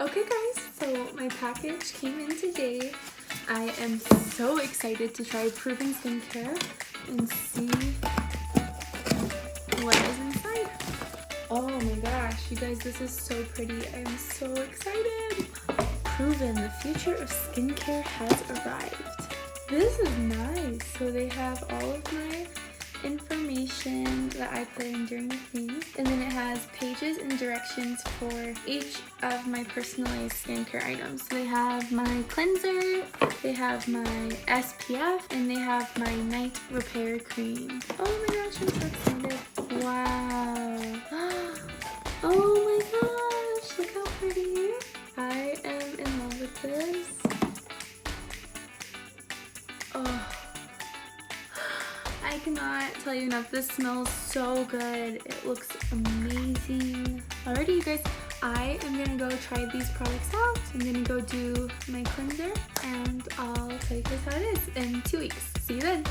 Okay guys, so my package came in today. I am so excited to try Proven Skincare and see what is inside. Oh my gosh, you guys, this is so pretty. I am so excited. Proven, the future of skincare has arrived. This is nice. So they have all of my information that I put in during the thing, and then it has pages and directions for each of my personalized skincare items. So they have my cleanser, they have my SPF, and they have my night repair cream. Oh my gosh, I'm so excited. Wow. Oh my gosh, look how pretty. I am in love with this. Oh, I cannot tell you enough. This smells so good. It looks amazing. Alrighty, you guys, I am gonna go try these products out. I'm gonna go do my cleanser, and I'll tell you guys how it is in 2 weeks. See you then.